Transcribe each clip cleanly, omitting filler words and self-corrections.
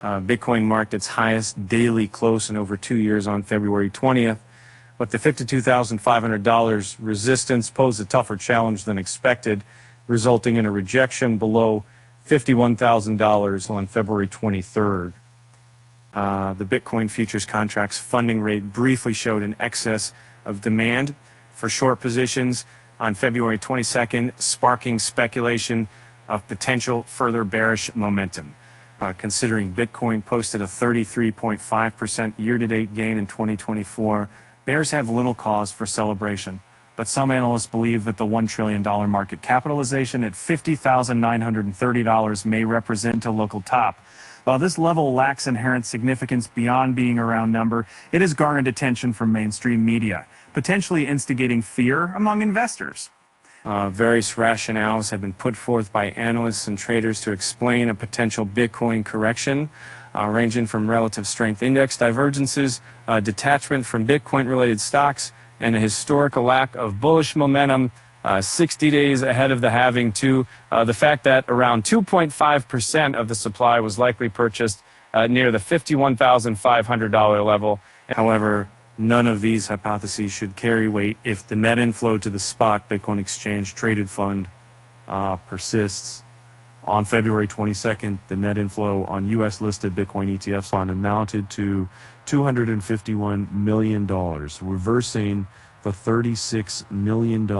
Bitcoin marked its highest daily close in over 2 years on February 20th, but the $52,500 resistance posed a tougher challenge than expected, resulting in a rejection below $51,000 on February 23rd. The Bitcoin futures contract's funding rate briefly showed an excess of demand for short positions on February 22nd, sparking speculation of potential further bearish momentum. Considering Bitcoin posted a 33.5% year-to-date gain in 2024, bears have little cause for celebration. But some analysts believe that the $1 trillion market capitalization at $50,930 may represent a local top. While this level lacks inherent significance beyond being a round number, it has garnered attention from mainstream media, potentially instigating fear among investors. Various rationales have been put forth by analysts and traders to explain a potential Bitcoin correction, ranging from relative strength index divergences, detachment from Bitcoin-related stocks, and a historical lack of bullish momentum 60 days ahead of the halving, to the fact that around 2.5% of the supply was likely purchased near the $51,500 level. However, none of these hypotheses should carry weight if the net inflow to the spot Bitcoin exchange traded fund persists. On February 22nd, the net inflow on U.S.-listed Bitcoin ETFs fund amounted to $251 million, reversing the $36 million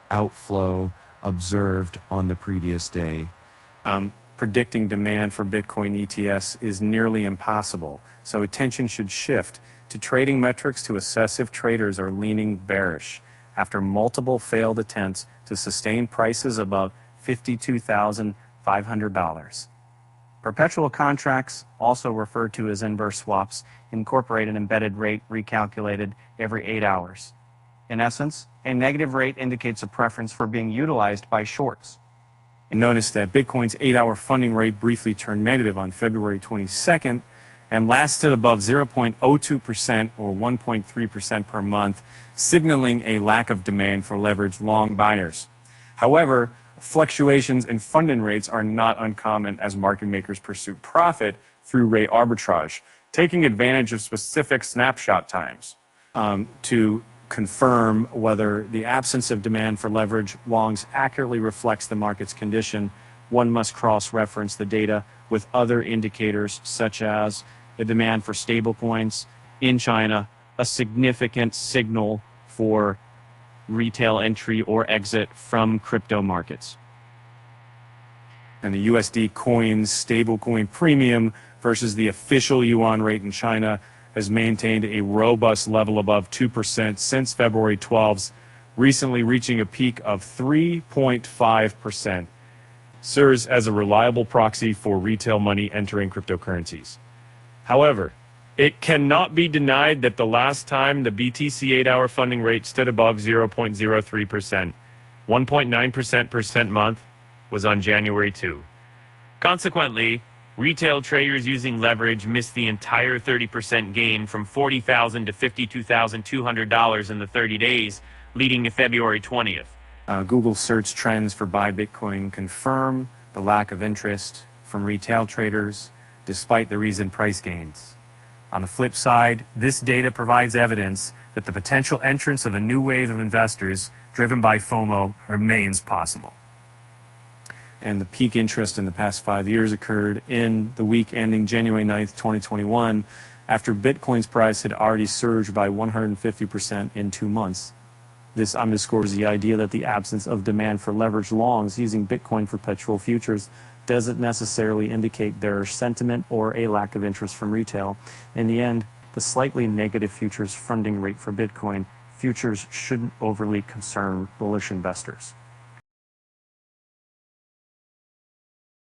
outflow observed on the previous day. Predicting demand for Bitcoin ETFs is nearly impossible, so attention should shift to trading metrics to assess if traders are leaning bearish after multiple failed attempts to sustain prices above $52,500. Perpetual contracts, also referred to as inverse swaps, incorporate an embedded rate recalculated every 8 hours. In essence, a negative rate indicates a preference for being utilized by shorts. And notice that Bitcoin's 8-hour funding rate briefly turned negative on February 22nd and lasted above 0.02% or 1.3% per month, signaling a lack of demand for leveraged long buyers. However, fluctuations in funding rates are not uncommon as market makers pursue profit through rate arbitrage, taking advantage of specific snapshot times. To confirm whether the absence of demand for leverage longs accurately reflects the market's condition, one must cross-reference the data with other indicators such as the demand for stablecoins in China, a significant signal for retail entry or exit from crypto markets. And the USD coin's stablecoin premium versus the official yuan rate in China has maintained a robust level above 2% since February 12th, recently reaching a peak of 3.5%, serves as a reliable proxy for retail money entering cryptocurrencies. However, it cannot be denied that the last time the BTC 8-hour funding rate stood above 0.03%, 1.9% per month, was on January 2. Consequently, retail traders using leverage missed the entire 30% gain from $40,000 to $52,200 in the 30 days leading to February 20th. Google search trends for Buy Bitcoin confirm the lack of interest from retail traders despite the recent price gains. On the flip side, this data provides evidence that the potential entrance of a new wave of investors driven by FOMO remains possible. And the peak interest in the past 5 years occurred in the week ending January 9th, 2021, after Bitcoin's price had already surged by 150% in 2 months. This underscores the idea that the absence of demand for leveraged longs using Bitcoin perpetual futures doesn't necessarily indicate bearish sentiment or a lack of interest from retail. In the end, the slightly negative futures funding rate for Bitcoin futures shouldn't overly concern bullish investors.